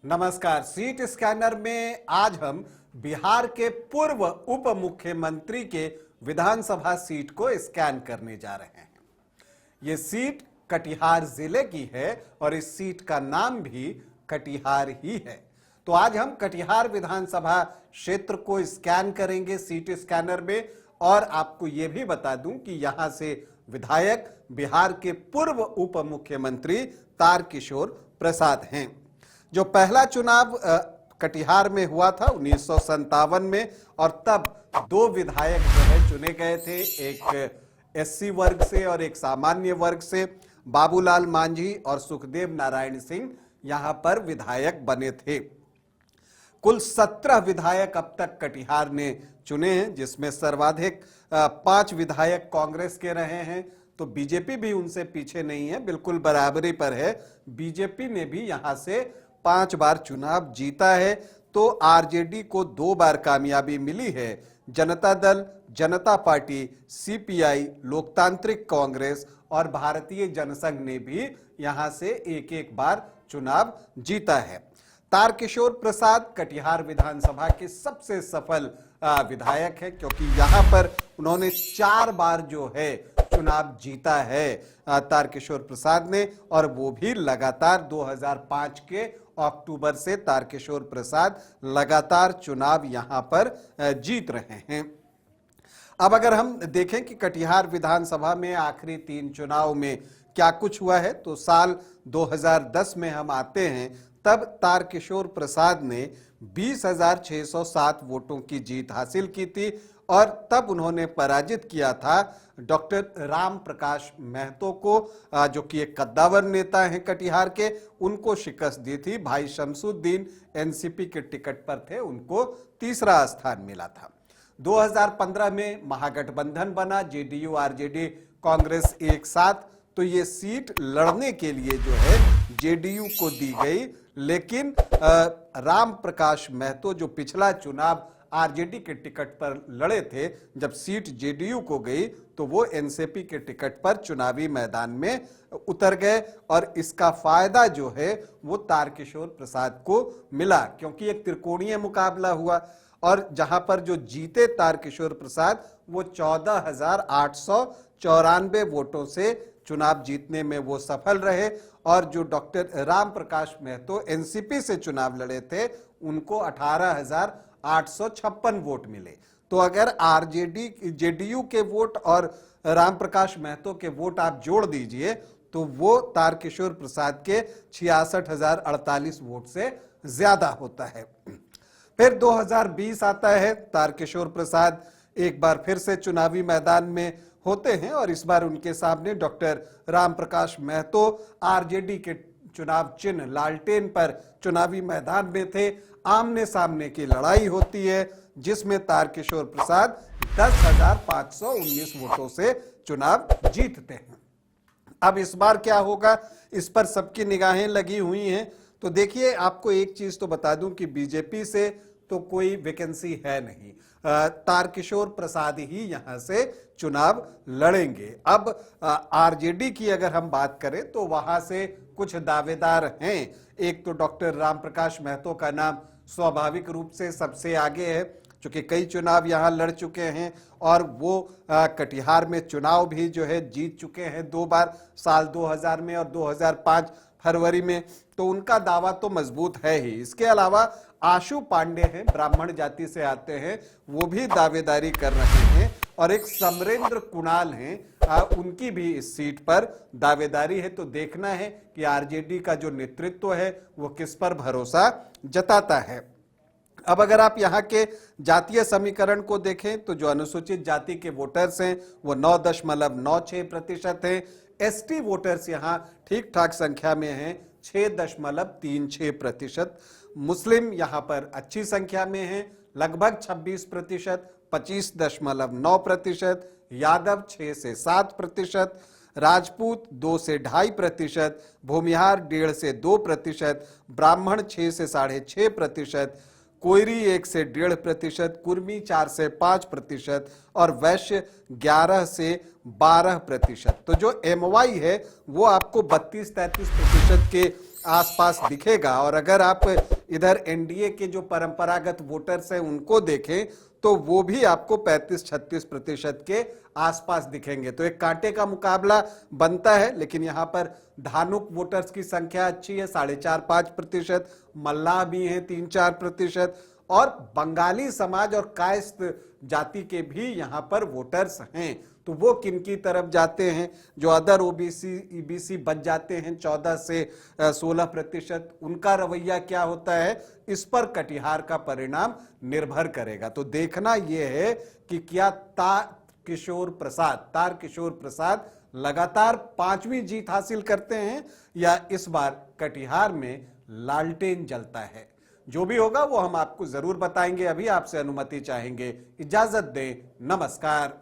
नमस्कार। Seat scanner में आज हम बिहार के पूर्व उप मुख्यमंत्री के विधानसभा सीट को स्कैन करने जा रहे हैं। ये सीट कटिहार जिले की है और इस सीट का नाम भी कटिहार ही है। तो आज हम कटिहार विधानसभा क्षेत्र को स्कैन करेंगे सीट स्कैनर में, और आपको यह भी बता दूं कि यहां से विधायक बिहार के पूर्व उप मुख्यमंत्री तारकिशोर प्रसाद हैं। जो पहला चुनाव कटिहार में हुआ था 1957 में, और तब दो विधायक जो है चुने गए थे, एक एससी वर्ग से और एक सामान्य वर्ग से। बाबूलाल मांझी और सुखदेव नारायण सिंह यहां पर विधायक बने थे। कुल 17 विधायक अब तक कटिहार ने चुने हैं, जिसमें सर्वाधिक 5 विधायक कांग्रेस के रहे हैं। तो बीजेपी भी उनसे पीछे नहीं है, बिल्कुल बराबरी पर है। बीजेपी ने भी यहां से 5 बार चुनाव जीता है। तो आरजेडी को 2 बार कामयाबी मिली है। जनता दल, जनता पार्टी, सीपीआई, लोकतांत्रिक कांग्रेस और भारतीय जनसंघ ने भी यहां से एक बार चुनाव जीता है। तारकिशोर प्रसाद कटिहार विधानसभा के सबसे सफल विधायक है, क्योंकि यहां पर उन्होंने 4 बार जो है चुनाव जीता है तारकिशोर प्रसाद ने, और वो भी लगातार 2005 के अक्टूबर से तारकिशोर प्रसाद लगातार चुनाव यहां पर जीत रहे हैं। अब अगर हम देखें कि कटिहार विधानसभा में आखिरी 3 चुनाव में क्या कुछ हुआ है, तो साल 2010 में हम आते हैं, तब तारकिशोर प्रसाद ने 20,607 वोटों की जीत हासिल की थी, और तब उन्होंने पराजित किया था डॉक्टर राम प्रकाश महतो को, जो कि एक कद्दावर नेता हैं कटिहार के। उनको शिकस्त दी थी। भाई शमसुद्दीन एनसीपी के टिकट पर थे, उनको तीसरा स्थान मिला था। 2015 में महागठबंधन बना, जेडीयू आरजेडी कांग्रेस एक साथ। तो ये सीट लड़ने के लिए जो है जेडीयू को दी गई, लेकिन राम प्रकाश महतो जो पिछला चुनाव आरजेडी के टिकट पर लड़े थे, जब सीट जेडीयू को गई तो वो एनसीपी के टिकट पर चुनावी मैदान में उतर गए, और इसका फायदा जो है वो तारकिशोर प्रसाद को मिला, क्योंकि एक त्रिकोणीय मुकाबला हुआ। और जहां पर जो जीते तारकिशोर प्रसाद, वो 14,894 वोटों से चुनाव जीतने में वो सफल रहे, और जो डॉक्टर राम प्रकाश महतो एनसीपी से चुनाव लड़े थे, उनको 18,856 वोट मिले। तो अगर आरजेडी जेडीयू के वोट और राम प्रकाश महतो के वोट आप जोड़ दीजिए, तो वो तारकिशोर प्रसाद के 66,048 वोट से ज्यादा होता है। फिर 2020 आता है, तारकिशोर प्रसाद एक बार फिर से चुनावी मैदान में होते हैं, और इस बार उनके सामने डॉक्टर राम प्रकाश महतो आरजेडी के चुनाव चिन्ह लालटेन पर चुनावी मैदान में थे। आमने सामने की लड़ाई होती है, जिसमें तारकिशोर प्रसाद 10,519 वोटों से चुनाव जीतते हैं। अब इस बार क्या होगा, इस पर सबकी निगाहें लगी हुई हैं। तो देखिए, आपको एक चीज तो बता दूं कि बीजेपी से तो कोई वैकेंसी है नहीं, तारकिशोर प्रसाद ही यहां से चुनाव लड़ेंगे। अब आरजेडी की अगर हम बात करें तो वहां से कुछ दावेदार हैं। एक तो डॉक्टर राम प्रकाश महतो का नाम स्वाभाविक रूप से सबसे आगे है, चूंकि कई चुनाव यहां लड़ चुके हैं, और वो कटिहार में चुनाव भी जो है जीत चुके हैं 2 बार, साल 2000 में और 2005 फरवरी में। तो उनका दावा तो मजबूत है ही। इसके अलावा आशु पांडे हैं, ब्राह्मण जाति से आते हैं, वो भी दावेदारी कर रहे हैं, और एक समरेंद्र कुणाल हैं, उनकी भी इस सीट पर दावेदारी है। तो देखना है कि आरजेडी का जो नेतृत्व है वो किस पर भरोसा जताता है। अब अगर आप यहाँ के जातीय समीकरण को देखें, तो जो अनुसूचित जाति के वोटर्स हैं वो 9.96% हैं। एसटी वोटर्स यहाँ ठीक ठाक संख्या में हैं, 6.36%। मुस्लिम यहाँ पर अच्छी संख्या में हैं, लगभग 26%, 25.9%। यादव 6 से 7%, राजपूत 2 से 2.5%, भूमिहार 1.5 से 2%, ब्राह्मण 6 से 6.5%, कोयरी 1 से 1.5%, कुर्मी 4 से 5% और वैश्य 11 से 12%। तो जो एमवाई है वो आपको 32-33% के आसपास दिखेगा। और अगर आप इधर एनडीए के जो परंपरागत वोटर्स हैं उनको देखें तो वो भी आपको 35-36% के आसपास दिखेंगे। तो एक कांटे का मुकाबला बनता है, लेकिन यहां पर धानुक वोटर्स की संख्या अच्छी है, 4.5-5%, मल्लाह भी हैं 3-4%, और बंगाली समाज और कायस्थ जाति के भी यहां पर वोटर्स हैं। तो वो किन की तरफ जाते हैं, जो अदर ओबीसी ईबीसी बच जाते हैं 14 से 16%, उनका रवैया क्या होता है, इस पर कटिहार का परिणाम निर्भर करेगा। तो देखना यह है कि क्या तारकिशोर प्रसाद लगातार 5वीं जीत हासिल करते हैं या इस बार कटिहार में लालटेन जलता है। जो भी होगा वो हम आपको जरूर बताएंगे। अभी आपसे अनुमति चाहेंगे, इजाजत दें, नमस्कार।